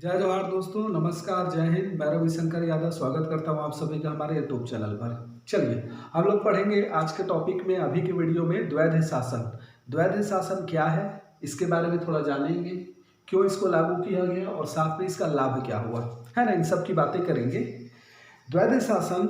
जय जवाहर दोस्तों, नमस्कार, जय हिंद। मैं रविशंकर यादव स्वागत करता हूं आप सभी का हमारे यूट्यूब चैनल पर। चलिए हम लोग पढ़ेंगे आज के टॉपिक में, अभी की वीडियो में, द्वैध शासन। द्वैध शासन क्या है इसके बारे में थोड़ा जानेंगे, क्यों इसको लागू किया गया और साथ में इसका लाभ क्या हुआ है ना, इन सब की बातें करेंगे। द्वैध शासन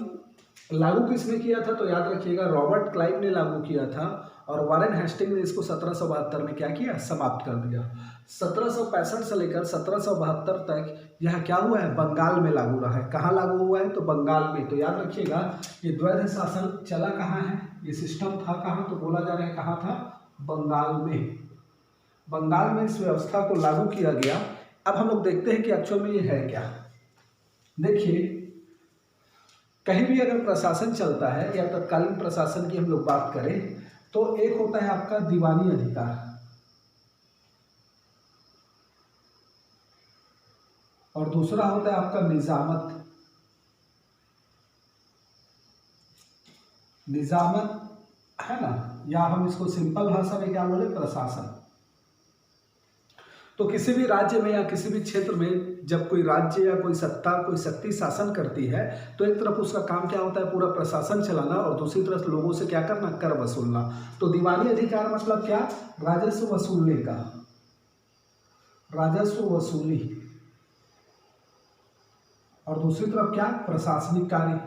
लागू किसने किया था तो याद रखिएगा, रॉबर्ट क्लाइव ने लागू किया था और वारेन हेस्टिंग ने इसको 1772 में क्या किया, समाप्त कर दिया। 1765 से लेकर 1772 तक यह क्या हुआ है, बंगाल में लागू रहा है। कहाँ लागू हुआ है तो बंगाल में। तो याद रखिएगा ये द्वैध शासन चला कहाँ है, ये सिस्टम था कहाँ, तो बोला जा रहा है कहाँ था, बंगाल में। बंगाल में इस व्यवस्था को लागू किया गया। अब हम लोग देखते हैं कि एक्चुअल में ये है क्या। देखिए, कहीं भी अगर प्रशासन चलता है या तत्कालीन प्रशासन की हम लोग बात करें तो एक होता है आपका दीवानी अधिकार और दूसरा होता है आपका निजामत। निजामत है ना, या हम इसको सिंपल भाषा में क्या बोले, प्रशासन। तो किसी भी राज्य में या किसी भी क्षेत्र में जब कोई राज्य या कोई सत्ता, कोई शक्ति शासन करती है तो एक तरफ उसका काम क्या होता है, पूरा प्रशासन चलाना, और दूसरी तरफ लोगों से क्या करना, कर वसूलना। तो दीवानी अधिकार मतलब क्या, राजस्व वसूलने का, राजस्व वसूली, और दूसरी तरफ क्या, प्रशासनिक कार्य।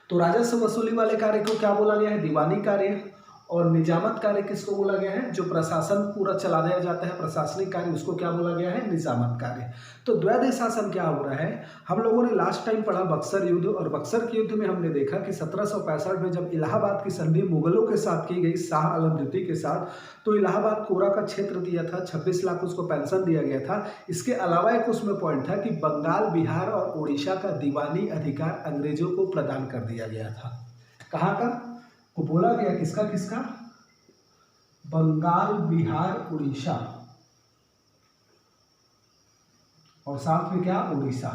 तो राजस्व वसूली वाले कार्य को क्या बोला गया है, दीवानी कार्य, और निजामत कार्य किसको बोला गया है, जो प्रशासन पूरा चला दिया जाता है, प्रशासनिक कार्य, उसको क्या बोला गया है, निजामत कार्य। तो द्वैध शासन क्या हो रहा है, हम लोगों ने लास्ट टाइम पढ़ा बक्सर युद्ध, और बक्सर के युद्ध में हमने देखा कि 1765 में जब इलाहाबाद की संधि मुगलों के साथ की गई, शाह आलम द्वितीय के साथ, तो इलाहाबाद कोरा का क्षेत्र दिया था, 26 लाख उसको पेंशन दिया गया था। इसके अलावा एक उसमें पॉइंट था कि बंगाल, बिहार और उड़ीसा का दीवानी अधिकार अंग्रेजों को प्रदान कर दिया गया था। कहाँ का को बोला गया, किसका किसका, बंगाल, बिहार, उड़ीसा, और साथ में क्या, उड़ीसा।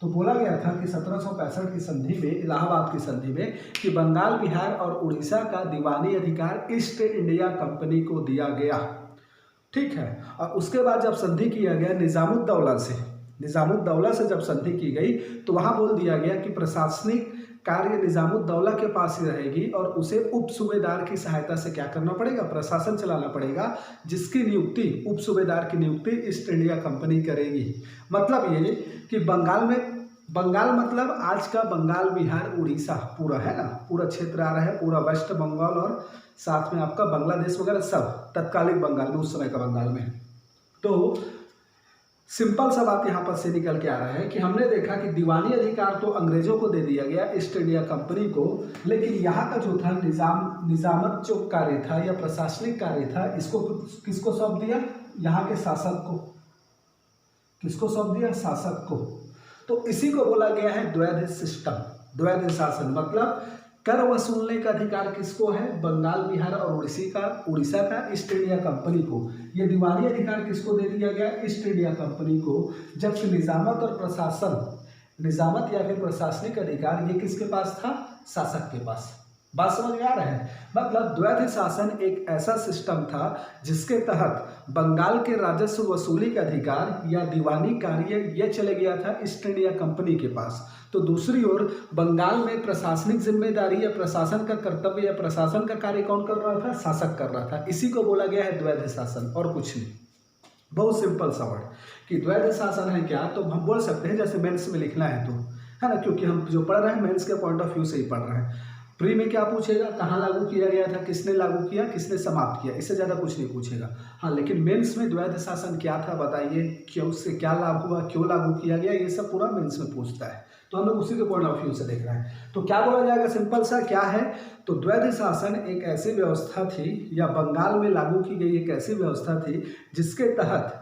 तो बोला गया था कि 1765 की संधि में, इलाहाबाद की संधि में, कि बंगाल, बिहार और उड़ीसा का दीवानी अधिकार ईस्ट इंडिया कंपनी को दिया गया। ठीक है। और उसके बाद जब संधि किया गया निजामुद्दौला से, निजामुद्दौला से जब संधि की गई तो वहां बोल दिया गया कि प्रशासनिक कार्य निजामुद्दौला के पास ही रहेगी और उसे उप सूबेदार की सहायता से क्या करना पड़ेगा, प्रशासन चलाना पड़ेगा, जिसकी नियुक्ति, उप सूबेदार की नियुक्ति ईस्ट इंडिया कंपनी करेगी। मतलब ये कि बंगाल में, बंगाल मतलब आज का बंगाल, बिहार, उड़ीसा पूरा है ना, पूरा क्षेत्र आ रहा है, पूरा वेस्ट बंगाल और साथ में आपका बांग्लादेश वगैरह सब तत्कालीन बंगाल में, उस समय का बंगाल में। तो सिंपल सा बात यहाँ पर से निकल के आ रहा है कि हमने देखा कि दीवानी अधिकार तो अंग्रेजों को दे दिया गया, ईस्ट इंडिया कंपनी को, लेकिन यहाँ का जो था निजामत जो कार्य था या प्रशासनिक कार्य था, इसको किसको सौंप दिया, यहाँ के शासक को। किसको सौंप दिया, शासक को। तो इसी को बोला गया है द्वैध सिस्टम, द्वैध शासन। मतलब कर वसूलने का अधिकार किसको है, बंगाल, बिहार और उड़ीसा का ईस्ट इंडिया कंपनी को। ये दीवानी अधिकार किसको दे दिया गया, ईस्ट इंडिया कंपनी को। जबकि निजामत और प्रशासन, निजामत या फिर प्रशासनिक अधिकार ये किसके पास था, शासक के पास। बात समझ में आ रहा है। मतलब द्वैध शासन एक ऐसा सिस्टम था जिसके तहत बंगाल के राजस्व वसूली का अधिकार या दीवानी कार्य ये चले गया था ईस्ट इंडिया कंपनी के पास। तो दूसरी ओर बंगाल में प्रशासनिक जिम्मेदारी या प्रशासन का कर्तव्य या प्रशासन का कार्य कौन कर रहा था, शासक कर रहा था। इसी को बोला गया है द्वैध शासन, और कुछ नहीं। बहुत सिंपल सा वर्ड कि द्वैध शासन है क्या, तो हम बोल सकते हैं जैसे मेंस में लिखना है तो, है ना, क्योंकि हम जो पढ़ रहे हैं मेंस के पॉइंट ऑफ व्यू से ही पढ़ रहे हैं। प्री में क्या पूछेगा, कहाँ लागू किया गया था, किसने लागू किया, किसने समाप्त किया, इससे ज़्यादा कुछ नहीं पूछेगा। हाँ, लेकिन मेंस में द्वैध शासन क्या था बताइए, क्यों, उससे क्या लाभ हुआ, क्यों लागू किया गया, ये सब पूरा मेंस में पूछता है। तो हम लोग उसी के पॉइंट ऑफ व्यू से देख रहे हैं। तो क्या बोला जाएगा, सिंपल सा क्या है, तो द्वैध शासन एक ऐसी व्यवस्था थी, या बंगाल में लागू की गई एक ऐसी व्यवस्था थी जिसके तहत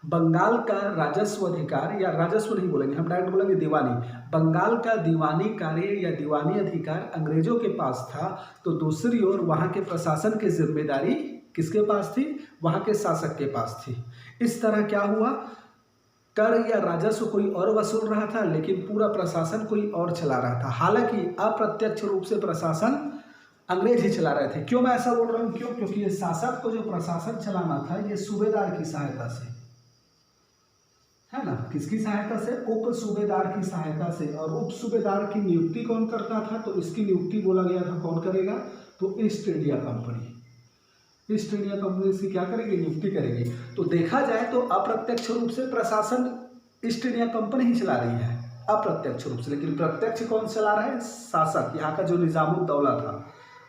बंगाल का राजस्व अधिकार, या राजस्व नहीं बोलेंगे हम, डायरेक्ट बोलेंगे दीवानी, बंगाल का दीवानी कार्य या दीवानी अधिकार अंग्रेजों के पास था। तो दूसरी ओर वहाँ के प्रशासन की जिम्मेदारी किसके पास थी, वहाँ के शासक के पास थी। इस तरह क्या हुआ, कर या राजस्व कोई और वसूल रहा था, लेकिन पूरा प्रशासन कोई और चला रहा था। हालांकि अप्रत्यक्ष रूप से प्रशासन अंग्रेज ही चला रहे थे। क्यों मैं ऐसा बोल रहा हूँ, क्यों, क्योंकि ये शासक को जो प्रशासन चलाना था ये सूबेदार की सहायता से, है ना, किसकी सहायता से? उप सूबेदार की सहायता से। और उप सूबेदार की नियुक्ति कौन करता था? तो इसकी नियुक्ति बोला गया था कौन करेगा? तो east India company. East India company इसकी क्या करेगी? नियुक्ति करेगी। तो देखा जाए तो अप्रत्यक्ष रूप से प्रशासन ईस्ट इंडिया कंपनी ही चला रही है, अप्रत्यक्ष रूप से, लेकिन प्रत्यक्ष कौन चला रहा है? शासक, यहाँ का जो निजामुद्दौला था।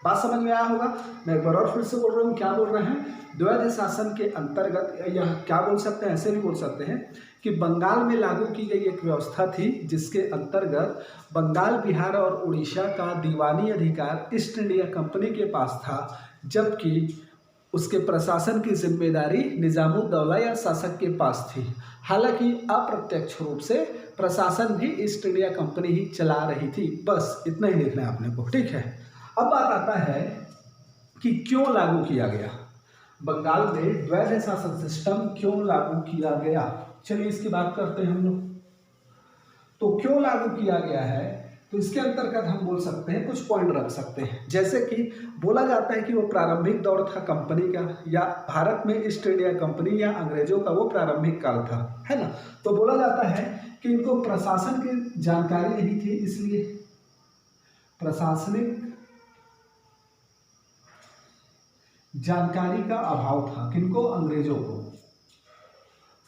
बात समझ में आया होगा। मैं एक बार और फिर से बोल रहा हूँ, क्या बोल रहे हैं? द्वैध शासन के अंतर्गत, यह क्या बोल सकते हैं, ऐसे भी बोल सकते हैं कि बंगाल में लागू की गई एक व्यवस्था थी जिसके अंतर्गत बंगाल, बिहार और उड़ीसा का दीवानी अधिकार ईस्ट इंडिया कंपनी के पास था, जबकि उसके प्रशासन की जिम्मेदारी निजामुद्दौला या शासक के पास थी। हालांकि अप्रत्यक्ष रूप से प्रशासन भी ईस्ट इंडिया कंपनी ही चला रही थी। बस इतना ही लिखना है आपने को, ठीक है। अब बात आता है कि क्यों लागू किया गया बंगाल में द्वैध शासन सिस्टम, क्यों लागू किया गया? चलिए इसकी बात करते हैं हम लोग। तो क्यों लागू किया गया है, तो इसके अंतर्गत हम बोल सकते हैं, कुछ पॉइंट रख सकते हैं। जैसे कि बोला जाता है कि वो प्रारंभिक दौर था कंपनी का, या भारत में ईस्ट इंडिया कंपनी या अंग्रेजों का वो प्रारंभिक काल था, है ना। तो बोला जाता है कि इनको प्रशासन की जानकारी नहीं थी, इसलिए प्रशासनिक जानकारी का अभाव था। किनको? अंग्रेजों को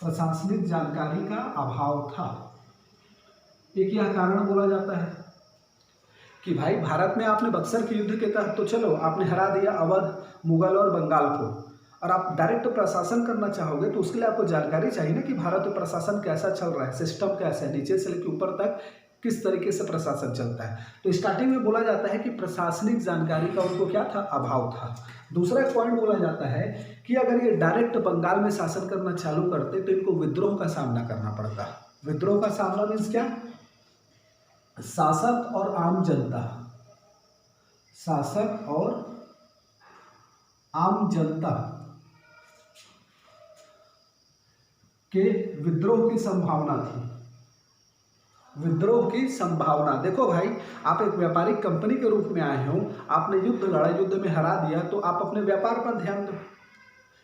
प्रशासनिक जानकारी का अभाव था। एक यह कारण बोला जाता है कि भाई भारत में आपने बक्सर के युद्ध के तहत तो चलो आपने हरा दिया अवध, मुगल और बंगाल को, और आप डायरेक्ट प्रशासन करना चाहोगे तो उसके लिए आपको जानकारी चाहिए ना कि भारत में प्रशासन कैसा चल रहा है, सिस्टम कैसा है, नीचे से लेकर ऊपर तक किस तरीके से प्रशासन चलता है। तो स्टार्टिंग में बोला जाता है कि प्रशासनिक जानकारी का उनको क्या था? अभाव था। दूसरा एक पॉइंट बोला जाता है कि अगर ये डायरेक्ट बंगाल में शासन करना चालू करते तो इनको विद्रोह का सामना करना पड़ता। विद्रोह का सामना मीन्स क्या? शासक और आम जनता, शासक और आम जनता के विद्रोह की संभावना थी। विद्रोह की संभावना, देखो भाई आप एक व्यापारिक कंपनी के रूप में आए हो, आपने युद्ध लड़ा, युद्ध में हरा दिया, तो आप अपने व्यापार पर ध्यान दो,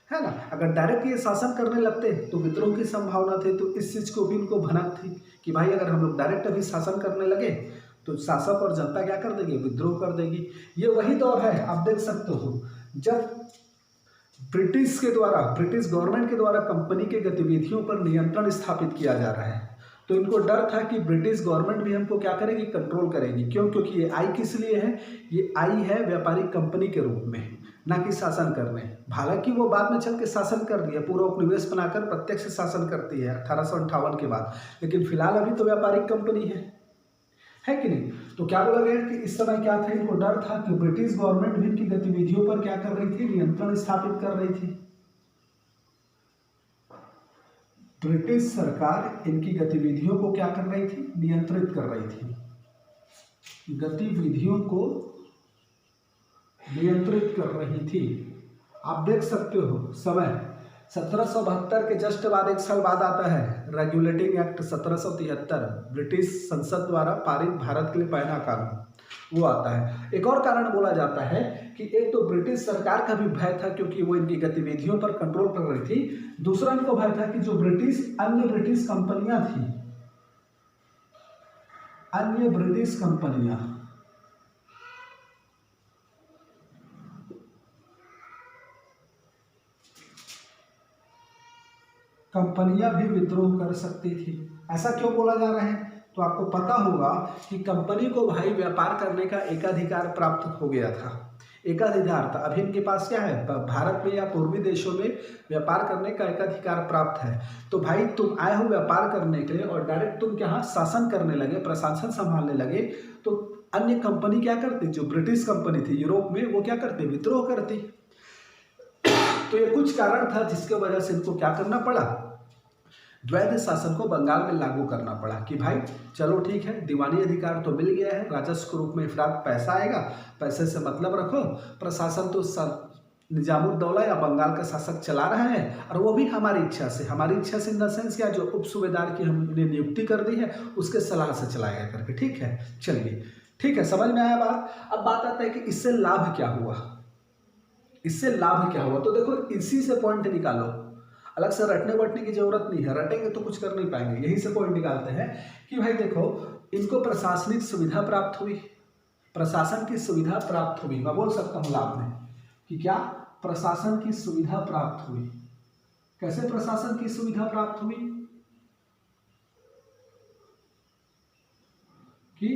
है ना। अगर डायरेक्ट ये शासन करने लगते तो विद्रोह की संभावना थी। तो इस चीज को भी इनको भनक थी कि भाई अगर हम लोग डायरेक्ट अभी शासन करने लगे तो शासक और जनता क्या कर देगी? विद्रोह कर देगी। ये वही दौर है, आप देख सकते हो, जब ब्रिटिश के द्वारा, ब्रिटिश गवर्नमेंट के द्वारा कंपनी के गतिविधियों पर नियंत्रण स्थापित किया जा रहा है। तो इनको डर था कि ब्रिटिश गवर्नमेंट भी हमको क्या करेगी? कंट्रोल करेगी। क्यों? क्योंकि ये आई किस लिए है? ये आई है व्यापारिक कंपनी के रूप में, ना कि शासन करने। हालांकि वो बाद में चल के शासन कर रही है, पूरा उपनिवेश बनाकर प्रत्यक्ष शासन करती है 1858 के बाद, लेकिन फिलहाल अभी तो व्यापारिक कंपनी है कि नहीं। तो क्या बोला गया कि इस समय क्या था? इनको डर था कि ब्रिटिश गवर्नमेंट भी इनकी गतिविधियों पर क्या कर रही थी? नियंत्रण स्थापित कर रही थी। ब्रिटिश सरकार इनकी गतिविधियों को क्या कर रही थी? नियंत्रित कर रही थी, गतिविधियों को नियंत्रित कर रही थी। आप देख सकते हो समय 1772 के जस्ट बाद, एक साल बाद आता है रेगुलेटिंग एक्ट 1773, ब्रिटिश संसद द्वारा पारित भारत के लिए पहला कानून, वो आता है। एक और कारण बोला जाता है कि एक तो ब्रिटिश सरकार का भी भय था क्योंकि वो इनकी गतिविधियों पर कंट्रोल कर रही थी। दूसरा इनको भय था कि जो अन्य ब्रिटिश कंपनियां थी, अन्य ब्रिटिश कंपनियां भी विद्रोह कर सकती थी। ऐसा क्यों बोला जा रहा है? तो आपको पता होगा कि कंपनी को भाई व्यापार करने का एकाधिकार प्राप्त हो गया था, एकाधिकार था। अभी इनके पास क्या है? भारत में या पूर्वी देशों में व्यापार करने का एकाधिकार प्राप्त है। तो भाई तुम आए हो व्यापार करने के लिए और डायरेक्ट तुम क्या शासन करने लगे, प्रशासन संभालने लगे, तो अन्य कंपनी क्या करती? जो ब्रिटिश कंपनी थी यूरोप में, वो क्या करती? विद्रोह करती। तो ये कुछ कारण था जिसके वजह से इनको क्या करना पड़ा? द्वैध शासन को बंगाल में लागू करना पड़ा कि भाई चलो ठीक है, दीवानी अधिकार तो मिल गया है, राजस्व के रूप में इफरात पैसा आएगा, पैसे से मतलब रखो, प्रशासन तो निजामुद्दौला या बंगाल का शासक चला रहा है, और वो भी हमारी इच्छा से इन द सेंस क्या, जो उप सूबेदार की हमने नियुक्ति कर दी है उसके सलाह से चलाएगा करके। ठीक है, चलिए ठीक है, समझ में आया बात। अब बात आता है कि इससे लाभ क्या हुआ, इससे लाभ क्या हुआ। तो देखो इसी से पॉइंट निकालो। अलग से रटने वटने की जरूरत नहीं है, रटेंगे तो कुछ कर नहीं पाएंगे। यही से पॉइंट निकालते हैं कि भाई देखो, इनको प्रशासनिक सुविधा प्राप्त हुई, प्रशासन की सुविधा प्राप्त हुई। मैं बोल सकता हूँ लाभ में कि क्या, प्रशासन की सुविधा प्राप्त हुई। कैसे प्रशासन की सुविधा प्राप्त हुई? कि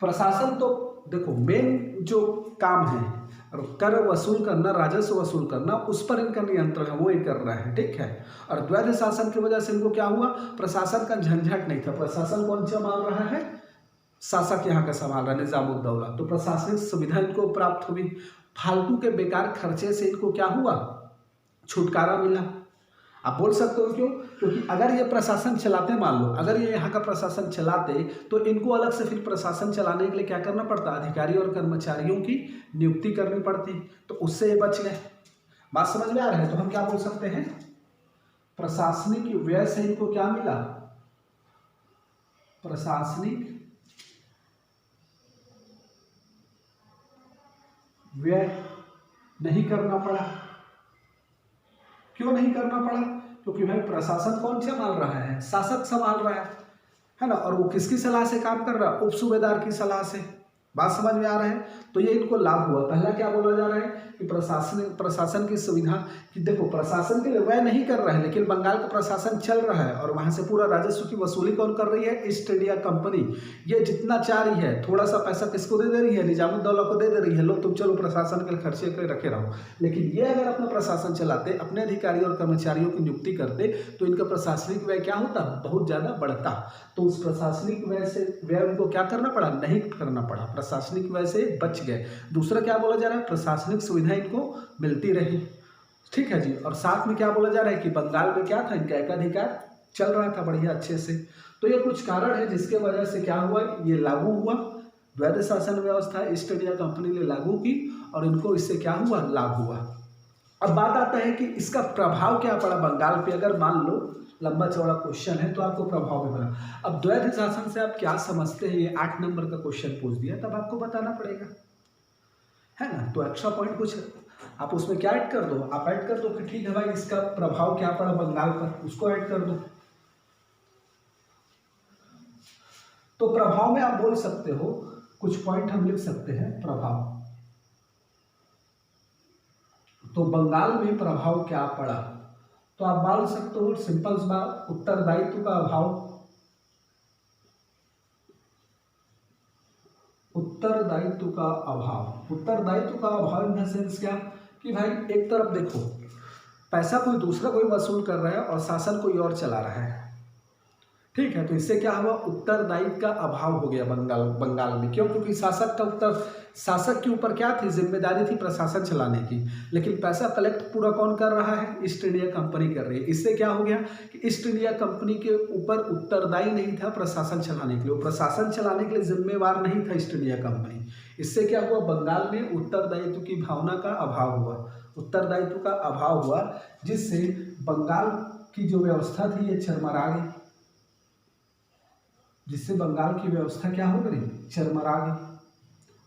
प्रशासन तो देखो मेन जो काम है कर वसूल करना, राजस्व वसूल करना, उस पर इनका नियंत्रण है, वो ये कर रहा है, ठीक है। और द्वैध शासन की वजह से इनको क्या हुआ, प्रशासन का झंझट नहीं था। प्रशासन कौन संभाल रहा है? शासक यहाँ का संभाल रहा है, निजामुद्दौला। तो प्रशासनिक सुविधा इनको प्राप्त हुई। फालतू के बेकार खर्चे से इनको क्या हुआ, छुटकारा मिला। आप बोल सकते हो क्यों? क्योंकि अगर ये प्रशासन चलाते, मान लो अगर ये यहाँ का प्रशासन चलाते, तो इनको अलग से फिर प्रशासन चलाने के लिए क्या करना पड़ता, अधिकारी और कर्मचारियों की नियुक्ति करनी पड़ती, तो उससे ये बच गए। बात समझ में आ रहा है? तो हम क्या बोल सकते हैं, प्रशासनिक व्यय से इनको क्या मिला, प्रशासनिक व्यय नहीं करना पड़ा। क्यों नहीं करना पड़ा? क्योंकि भाई प्रशासन कौन संभाल रहा है, शासक संभाल रहा है ना। और वो किसकी सलाह से काम कर रहा है, उप सूबेदार की सलाह से। बात समझ में आ रहा है? तो ये इनको लाभ हुआ। पहला क्या बोला जा रहा है कि प्रशासन की सुविधा, कि देखो प्रशासन के लिए व्यय नहीं कर रहा है, लेकिन बंगाल का प्रशासन चल रहा है और वहां से पूरा राजस्व की वसूली कौन कर रही है, ईस्ट इंडिया कंपनी। ये जितना चाह रही है, थोड़ा सा पैसा किसको दे रही है, निजामुद्दौला को दे रही है, लो तुम चलो प्रशासन के खर्चे के रखे रहो। लेकिन ये अगर अपना प्रशासन चलाते, अपने अधिकारी और कर्मचारियों की नियुक्ति करते, तो इनका प्रशासनिक व्यय क्या होता, बहुत ज्यादा बढ़ता। तो उस प्रशासनिक व्यय उनको क्या करना पड़ा, नहीं करना पड़ा, प्रशासनिक व्यय से बच गए। दूसरा क्या बोला जा रहा है, प्रशासनिक सुविधा इनको मिलती रही, ठीक है जी। और साथ में क्या बोला जा रहा है कि बंगाल में क्या था, इनका एकाधिकार चल रहा था बढ़िया अच्छे से। तो ये कुछ कारण है जिसके वजह से क्या हुआ, ये लागू हुआ, द्वैध शासन व्यवस्था ईस्ट इंडिया कंपनी ने लागू की और इनको इससे क्या हुआ, लाभ हुआ। अब बात आता है कि इसका प्रभाव क्या पड़ा बंगाल पे। अगर मान लो लंबा चौड़ा क्वेश्चन है तो आपको प्रभाव भी बना। अब द्वैध शासन से आप क्या समझते हैं, ये 8 नंबर का क्वेश्चन पूछ दिया, तब आपको बताना पड़ेगा, है ना। तो एक्स्ट्रा पॉइंट कुछ आप उसमें क्या ऐड कर दो, आप ऐड कर दो कि ठीक है भाई इसका प्रभाव क्या पड़ा बंगाल पर, उसको ऐड कर दो। तो प्रभाव में आप बोल सकते हो, कुछ पॉइंट हम लिख सकते हैं प्रभाव। तो बंगाल में प्रभाव क्या पड़ा, तो आप बोल सकते हो सिंपल सी बात, उत्तरदायित्व का अभाव। उत्तरदायित्व का अभाव, उत्तरदायित्व का अभाव इन द सेंस क्या कि भाई एक तरफ देखो पैसा कोई दूसरा कोई वसूल कर रहा है और शासन कोई और चला रहा है, ठीक है। तो इससे क्या हुआ, उत्तरदायित्व का अभाव हो गया बंगाल में। क्यों? क्योंकि शासक के ऊपर क्या थी, जिम्मेदारी थी प्रशासन चलाने की, लेकिन पैसा कलेक्ट पूरा कौन कर रहा है, ईस्ट इंडिया कंपनी कर रही है। इससे क्या हो गया कि ईस्ट इंडिया कंपनी के ऊपर उत्तरदायी नहीं था प्रशासन चलाने के लिए, वो प्रशासन चलाने के लिए जिम्मेवार नहीं था ईस्ट इंडिया कंपनी। इससे क्या हुआ, बंगाल में उत्तरदायित्व की भावना का अभाव हुआ, उत्तरदायित्व का अभाव हुआ, जिससे बंगाल की जो व्यवस्था थी ये चरमरा गई, जिससे बंगाल की व्यवस्था क्या हो गई, चरमरा गई।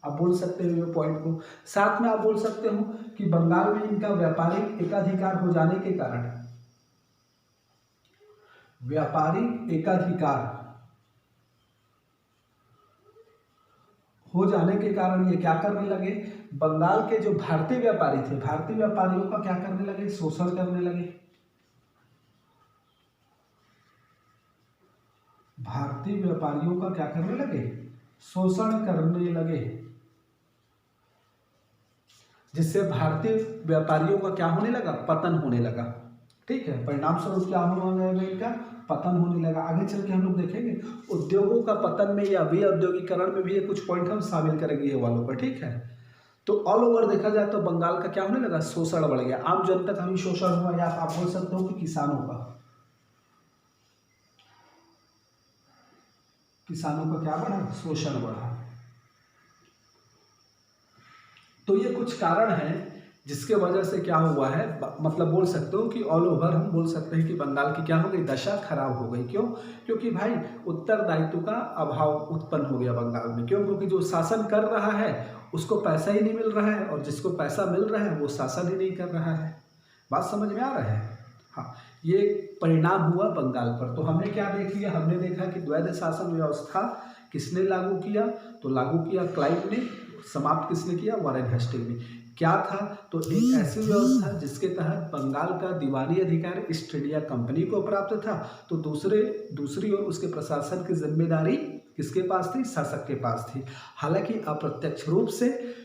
आप बोल सकते हो ये पॉइंट को। साथ में आप बोल सकते हो कि बंगाल में इनका व्यापारिक एकाधिकार हो जाने के कारण, व्यापारिक एकाधिकार हो जाने के कारण ये क्या करने लगे, बंगाल के जो भारतीय व्यापारी थे, भारतीय व्यापारियों का क्या करने लगे, शोषण करने लगे। भारतीय व्यापारियों का क्या करने लगे, शोषण करने लगे, जिससे भारतीय व्यापारियों का क्या होने लगा, पतन होने लगा, ठीक है। परिणाम स्वरूप क्या होने लगा, इनका पतन होने लगा। आगे चल के हम लोग देखेंगे उद्योगों का पतन में या विऔद्योगिकरण में भी ये कुछ पॉइंट हम शामिल करेंगे ये वालों पर, ठीक है। तो ऑल ओवर देखा जाए तो बंगाल का क्या होने लगा, शोषण बढ़ गया, आम जनता का भी शोषण हुआ, या आप बोल सकते हो कि किसानों का क्या बढ़ा, शोषण बढ़ा। तो ये कुछ कारण हैं जिसके वजह से क्या हुआ है, मतलब बोल सकते हो कि ऑल ओवर हम बोल सकते हैं कि बंगाल की क्या हो गई, दशा खराब हो गई। क्यों? क्योंकि भाई उत्तरदायित्व का अभाव उत्पन्न हो गया बंगाल में। क्यों? क्योंकि जो शासन कर रहा है उसको पैसा ही नहीं मिल रहा है, और जिसको पैसा मिल रहा है वो शासन ही नहीं कर रहा है। बात समझ में आ रहा है? हाँ, ये परिणाम हुआ बंगाल पर। तो हमने क्या देख लिया, हमने देखा कि द्वैध शासन व्यवस्था किसने लागू किया, तो लागू किया क्लाइव ने, समाप्त किसने किया, वॉरेन हेस्टिंग ने। क्या था, तो एक ऐसी व्यवस्था जिसके तहत बंगाल का दीवानी अधिकार ईस्ट इंडिया कंपनी को प्राप्त था, तो दूसरी ओर उसके प्रशासन की जिम्मेदारी किसके पास थी, शासक के पास थी। हालांकि अप्रत्यक्ष रूप से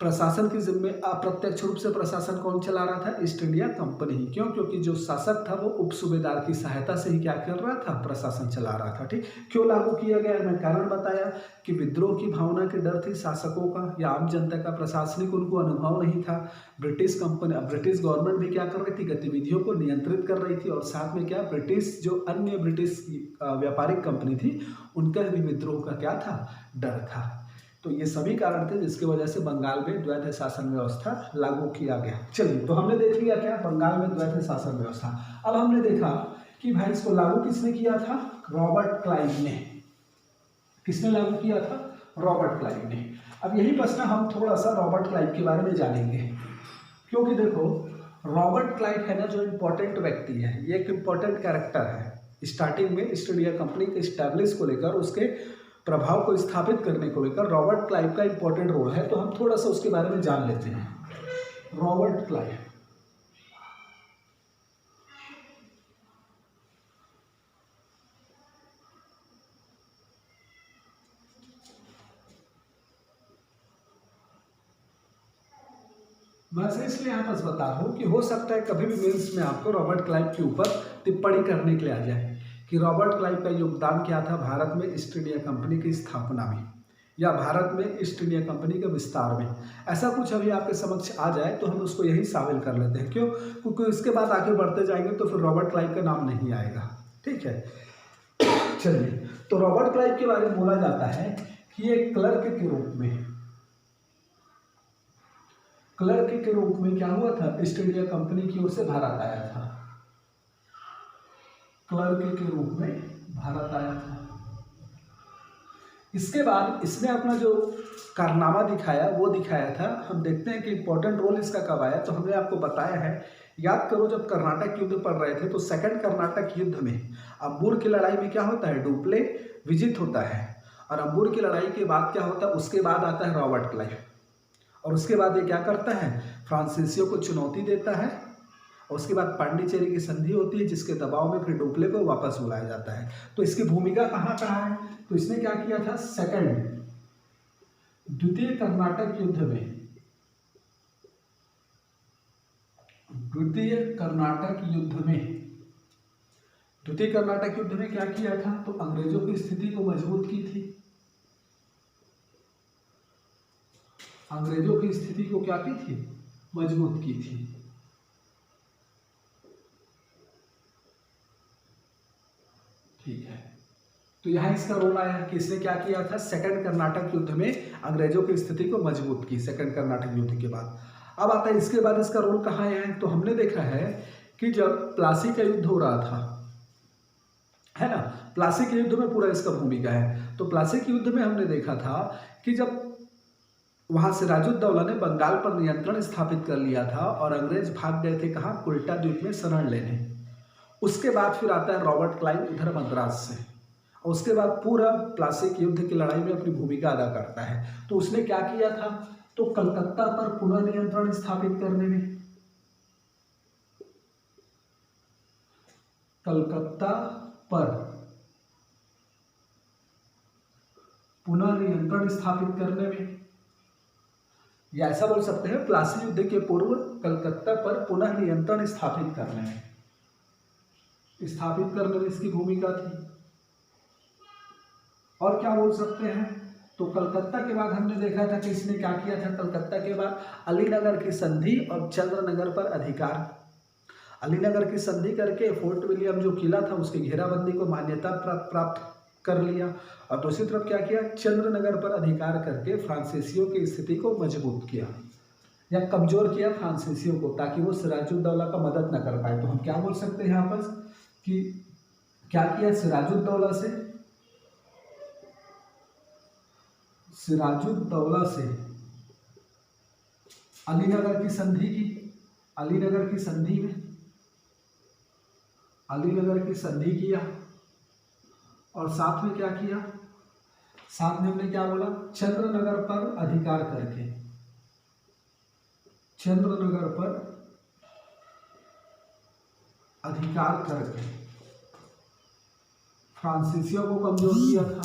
अप्रत्यक्ष रूप से प्रशासन कौन चला रहा था, ईस्ट इंडिया कंपनी ही। क्यों, क्योंकि जो शासक था वो उप सूबेदार की सहायता से ही क्या कर रहा था, प्रशासन चला रहा था। ठीक, क्यों लागू किया गया, मैं कारण बताया कि विद्रोह की भावना की डर थी शासकों का या आम जनता का, प्रशासनिक उनको अनुभव नहीं था। ब्रिटिश गवर्नमेंट भी क्या कर रही थी, गतिविधियों को नियंत्रित कर रही थी, और साथ में क्या, अन्य ब्रिटिश व्यापारिक कंपनी थी उनका भी विद्रोह का क्या था, डर था। तो ये सभी कारण थे जिसकी वजह से बंगाल में द्वैध शासन व्यवस्था लागू किया गया। चलिए, तो हमने देख लिया क्या, बंगाल में द्वैध शासन व्यवस्था। अब हमने देखा कि भाई इसको लागू किसने किया था, रॉबर्ट क्लाइव ने। किसने लागू किया था, रॉबर्ट क्लाइव ने। अब यही प्रश्न हम थोड़ा सा रॉबर्ट क्लाइव के बारे में जानेंगे, क्योंकि देखो रॉबर्ट क्लाइव है ना, जो इम्पोर्टेंट व्यक्ति है, ये एक इम्पोर्टेंट कैरेक्टर है। स्टार्टिंग में ईस्ट इंडिया कंपनी के स्टैब्लिश को लेकर, उसके प्रभाव को स्थापित करने को लेकर रॉबर्ट क्लाइव का इंपॉर्टेंट रोल है। तो हम थोड़ा सा उसके बारे में जान लेते हैं। रॉबर्ट क्लाइव वैसे इसलिए यहाँ बस बता रहा हूँ कि हो सकता है कभी भी मेंस में आपको रॉबर्ट क्लाइव के ऊपर टिप्पणी करने के लिए आ जाए कि रॉबर्ट क्लाइव का योगदान क्या था भारत में ईस्ट इंडिया कंपनी की स्थापना में, या भारत में ईस्ट इंडिया कंपनी के विस्तार में। ऐसा कुछ अभी आपके समक्ष आ जाए तो हम उसको यही शामिल कर लेते हैं। क्यों, क्योंकि इसके बाद आगे बढ़ते जाएंगे तो फिर रॉबर्ट क्लाइव का नाम नहीं आएगा। ठीक है, चलिए, तो रॉबर्ट क्लाइव के बारे में बोला जाता है कि ये क्लर्क के रूप में क्या हुआ था, ईस्ट इंडिया कंपनी की ओर से भारत आया था। क्लर्क के रूप में भारत आया था। इसके बाद इसने अपना जो कारनामा दिखाया वो दिखाया था। हम देखते हैं कि इंपॉर्टेंट रोल इसका कब आया, तो हमने आपको बताया है, याद करो जब कर्नाटक युद्ध पड़ रहे थे तो सेकंड कर्नाटक युद्ध में अंबूर की लड़ाई में क्या होता है, डुप्ले विजित होता है, और अंबूर की लड़ाई के बाद क्या होता है, उसके बाद आता है रॉबर्ट क्लाइव, और उसके बाद ये क्या करता है, फ्रांसीसियों को चुनौती देता है, और उसके बाद पांडिचेरी की संधि होती है जिसके दबाव में फिर डुप्ले को वापस बुलाया जाता है। तो इसकी भूमिका कहाँ कहाँ है, तो इसने क्या किया था, द्वितीय कर्नाटक युद्ध में क्या किया था, तो अंग्रेजों की स्थिति को मजबूत की थी। अंग्रेजों की स्थिति को क्या की थी, मजबूत की थी। ठीक है, तो यहाँ इसका रोल आया कि इसने क्या किया था, सेकंड कर्नाटक युद्ध में अंग्रेजों की स्थिति को मजबूत की, सेकंड कर्नाटक युद्ध के बाद। अब आता है इसके बाद इसका रोल कहाँ आया है, तो हमने देखा है कि जब प्लासी का युद्ध हो रहा था, है ना, प्लासी के युद्ध में पूरा इसका भूमिका है। तो प्लासी के युद्ध में हमने देखा था कि जब वहां सिराजुद्दौला ने बंगाल पर नियंत्रण स्थापित कर लिया था और अंग्रेज भाग गए थे कहाँ, कुल्टा द्वीप में शरण लेने। उसके बाद फिर आता है रॉबर्ट क्लाइव इधर मद्रास से, और उसके बाद पूरा प्लासी के युद्ध की लड़ाई में अपनी भूमिका अदा करता है। तो उसने क्या किया था, तो कलकत्ता पर पुनः नियंत्रण स्थापित करने में, कलकत्ता पर पुनः नियंत्रण स्थापित करने में, या ऐसा बोल सकते हैं प्लासी युद्ध के पूर्व कलकत्ता पर पुनः नियंत्रण स्थापित करने में इसकी भूमिका थी। और क्या बोल सकते हैं, तो कलकत्ता के बाद हमने देखा था कि इसने क्या किया था, कलकत्ता के बाद अलीनगर की संधि और चंद्रनगर पर अधिकार, अलीनगर की संधि करके फोर्ट विलियम जो किला था उसकी घेराबंदी को मान्यता प्राप्त कर लिया, और दूसरी तरफ क्या किया, चंद्रनगर पर अधिकार करके फ्रांसीसियों की स्थिति को मजबूत किया या कमजोर किया फ्रांसीसियों को, ताकि वो सिराजुद्दौला का मदद न कर पाए। तो हम क्या बोल सकते हैं यहाँ पर कि क्या किया, सिराजुद्दौला से अलीनगर की संधि की, अलीनगर की संधि में अलीनगर की संधि किया, और साथ में क्या किया, साथ में हमने क्या बोला, चंद्रनगर पर अधिकार करके, चंद्रनगर पर अधिकार करके फ्रांसीसियों को कमजोर किया था।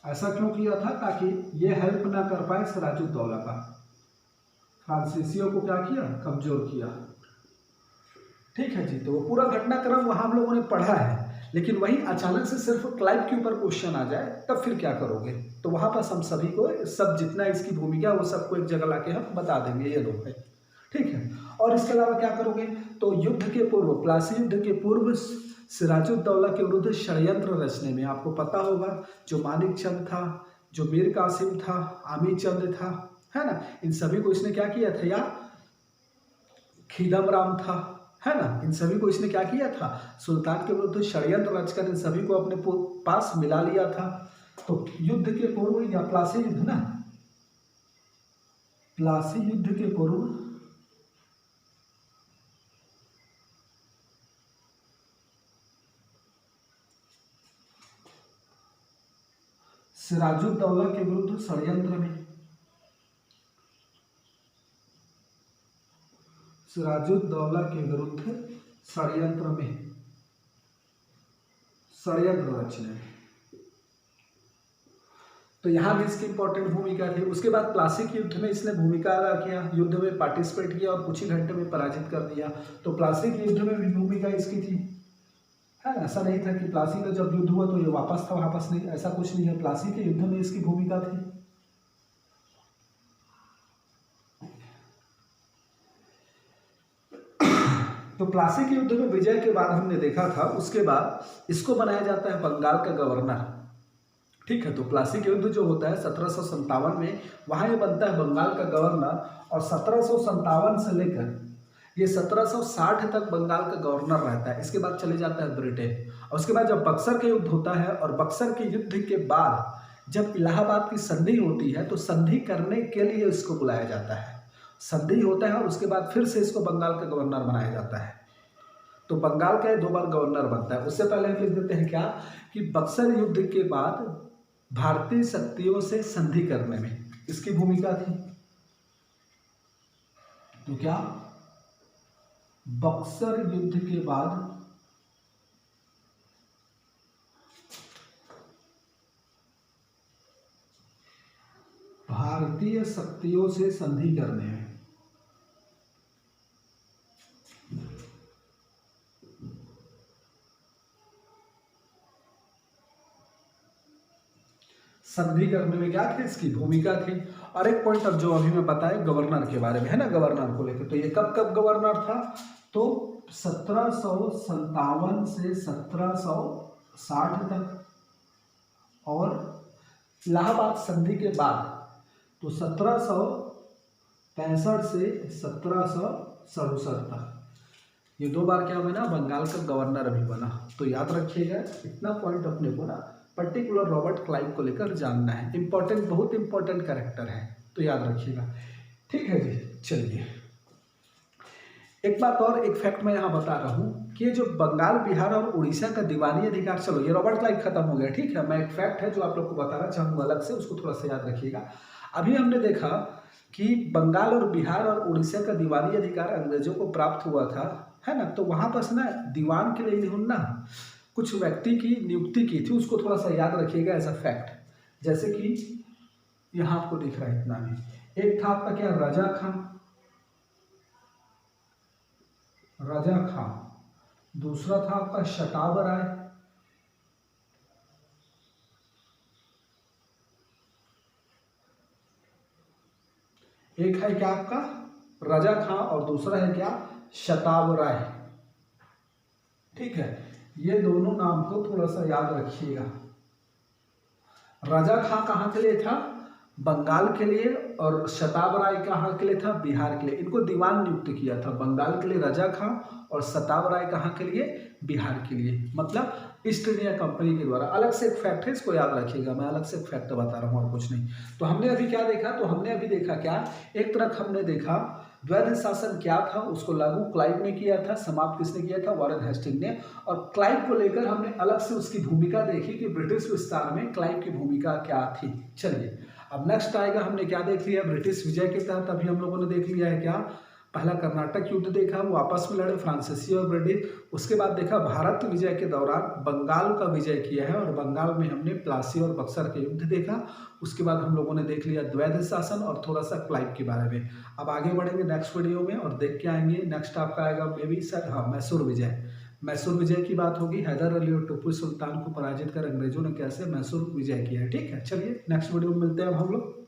ऐसा क्यों किया था, ताकि ये हेल्प ना कर पाए सिराजुद्दौला का। फ्रांसीसियों को क्या किया, कमजोर किया। ठीक है जी, तो वो पूरा घटनाक्रम वहां हम लोगों ने पढ़ा है, लेकिन वही अचानक से सिर्फ क्लाइव के ऊपर क्वेश्चन आ जाए तब फिर क्या करोगे। तो वहां पर हम सभी को सब जितना इसकी भूमिका वो सबको एक जगह लाके हम बता देंगे, ये लोग है। ठीक है, और इसके अलावा क्या करोगे, तो युद्ध के पूर्व, प्लासी युद्ध के पूर्व सिराजुद्दौला के विरुद्ध षड्यंत्र रचने में आपको पता होगा, जो मानिक चंद था, जो मीर कासिम था, आमी चंद था, है ना, इन सभी को इसने क्या किया था, या खीदम राम था, है ना, इन सभी को इसने क्या किया था, सुल्तान के विरुद्ध षड्यंत्र रचकर इन सभी को अपने पास मिला लिया था। तो युद्ध के पूर्व, या प्लासी युद्ध ना, प्लासी युद्ध के पूर्व सिराजुद्दौला के विरुद्ध षड्यंत्र में, सिराजुद्दौला के विरुद्ध षड्यंत्र में, षड्यंत्र रचने, तो यहां भी इसकी इंपॉर्टेंट भूमिका थी। उसके बाद प्लासी के युद्ध में इसने भूमिका अदा किया, युद्ध में पार्टिसिपेट किया और कुछ ही घंटे में पराजित कर दिया। तो प्लासी के युद्ध में भी भूमिका इसकी थी, है ना। ऐसा नहीं था कि प्लासी का जब युद्ध हुआ तो ये वापस था, वापस नहीं, ऐसा कुछ नहीं है। प्लासी के युद्ध में इसकी भूमिका थी। तो प्लासी के युद्ध में विजय के बाद हमने देखा था, उसके बाद इसको बनाया जाता है बंगाल का गवर्नर। ठीक है, तो प्लासी के युद्ध जो होता है 1757 में, वहाँ ये बनता है बंगाल का गवर्नर, और 1757 से लेकर ये 1760 तक बंगाल का गवर्नर रहता है। इसके बाद चले जाता है ब्रिटेन, और उसके बाद जब बक्सर के युद्ध होता है, और बक्सर के युद्ध के बाद जब इलाहाबाद की संधि होती है, तो संधि करने के लिए इसको बुलाया जाता है। संधि होता है और उसके बाद फिर से इसको बंगाल का गवर्नर बनाया जाता है। तो बंगाल का 2 बार गवर्नर बनता है। उससे पहले हम लिख देते हैं क्या, कि बक्सर युद्ध के बाद भारतीय शक्तियों से संधि करने में इसकी भूमिका थी। तो क्या, बक्सर युद्ध के बाद भारतीय शक्तियों से संधि करने में, संधि करने में क्या थी, इसकी भूमिका थी। और एक पॉइंट अब जो अभी मैं बताया गवर्नर के बारे में, है ना, गवर्नर को लेकर, तो ये कब कब गवर्नर था, तो 1757 से 1760 तक, और इलाहाबाद संधि के बाद तो 1765 से 1767 तक ये 2 बार क्या बना, बंगाल का गवर्नर भी बना। तो याद रखिएगा, इतना पॉइंट अपने को ना पर्टिकुलर रॉबर्ट क्लाइव को लेकर जानना है। इंपॉर्टेंट, बहुत इंपॉर्टेंट कैरेक्टर है, तो याद रखिएगा। ठीक है जी, चलिए एक बात और, एक फैक्ट मैं यहाँ बता रहा हूँ कि जो बंगाल, बिहार और उड़ीसा का दीवानी अधिकार, चलो ये रॉबर्ट क्लाइव खत्म हो गया, ठीक है। मैं एक फैक्ट है जो आप लोग को बताना चाहूँगा अलग से, उसको थोड़ा सा याद रखिएगा। अभी हमने देखा कि बंगाल और बिहार और उड़ीसा का दीवानी अधिकार अंग्रेजों को प्राप्त हुआ था, है ना। तो वहाँ पर ना दीवान के लिए ना कुछ व्यक्ति की नियुक्ति की थी, उसको थोड़ा सा याद रखिएगा एज अ फैक्ट। जैसे कि यहाँ आपको दिख रहा है इतना भी, एक था आपका क्या, रजा खां, रजा खां, दूसरा था आपका शताब राय, एक है क्या आपका रजा खां और दूसरा है क्या, शताब राय। ठीक है, ये दोनों नाम को थोड़ा सा याद रखिएगा। रजा खां कहाँ के लिए था, बंगाल के लिए, और शताब राय कहाँ के लिए था, बिहार के लिए। इनको दीवान नियुक्त किया था, बंगाल के लिए रजा खां और शताब राय कहाँ के लिए, बिहार के लिए, मतलब ईस्ट इंडिया कंपनी के द्वारा। अलग से एक फैक्ट है, इसको याद रखिएगा, मैं अलग से एक फैक्ट बता रहा हूँ और कुछ नहीं। तो हमने अभी क्या देखा, तो हमने अभी देखा क्या, एक तरफ हमने देखा द्वैध शासन क्या था उसको लागू क्लाइव ने किया था, समाप्त किसने किया था? वॉरेन हेस्टिंग ने। और क्लाइव को लेकर हमने अलग से उसकी भूमिका देखी कि ब्रिटिश विस्तार में क्लाइव की भूमिका क्या थी। चलिए अब नेक्स्ट आएगा, हमने क्या देख लिया ब्रिटिश विजय के तहत, अभी हम लोगों ने देख लिया है क्या? पहला कर्नाटक युद्ध देखा, वो आपस में लड़े फ्रांसीसी और ब्रिटिश। उसके बाद देखा भारत विजय के दौरान बंगाल का विजय किया है और बंगाल में हमने प्लासी और बक्सर के युद्ध देखा। उसके बाद हम लोगों ने देख लिया द्वैध शासन और थोड़ा सा क्लाइव के बारे में। अब आगे बढ़ेंगे नेक्स्ट वीडियो में और देख के आएंगे। नेक्स्ट आपका आएगा मे बी सर, हाँ, मैसूर विजय। मैसूर विजय की बात होगी, हैदर अली और टीपू सुल्तान को पराजित कर अंग्रेजों ने कैसे मैसूर विजय किया है। ठीक है, चलिए नेक्स्ट वीडियो में मिलते हैं अब हम लोग।